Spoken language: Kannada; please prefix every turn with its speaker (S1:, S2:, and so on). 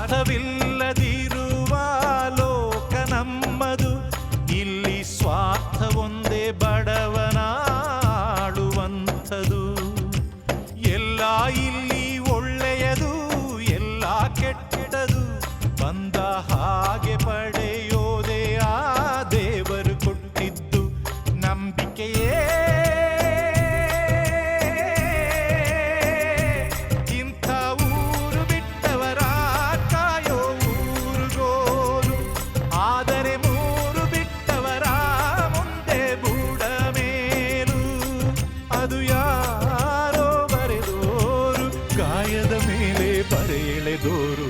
S1: ಸ್ವಾರ್ಥವಿಲ್ಲದಿರುವ ಲೋಕ ನಮ್ಮದು, ಇಲ್ಲಿ ಸ್ವಾರ್ಥ ಒಂದೇ ಬಡವನಾಳುವಂಥದು. ಎಲ್ಲ ಇಲ್ಲಿ ಒಳ್ಳೆಯದು, ಎಲ್ಲ ಕೆಟ್ಟದು, ಬಂದ ಹಾಗೆ ಪಡೆಯೋದೇ ಆ ದೇವರು ಕೊಟ್ಟಿದ್ದು ನಂಬಿಕೆಯೇ. ಇಂಥ ಊರು ಬಿಟ್ಟವರ ಕಾಯೋ ಊರುಗೋಲು, ಆದರೆ ಮೂರು ಬಿಟ್ಟವರ ಮುಂದೆ ಬೂಡ ಮೇಲು. ಅದು ಯಾರೋ ಬರೆದೋರು, ಗಾಯದ ಮೇಲೆ ಬರೆ ಎಳೆದೋರು.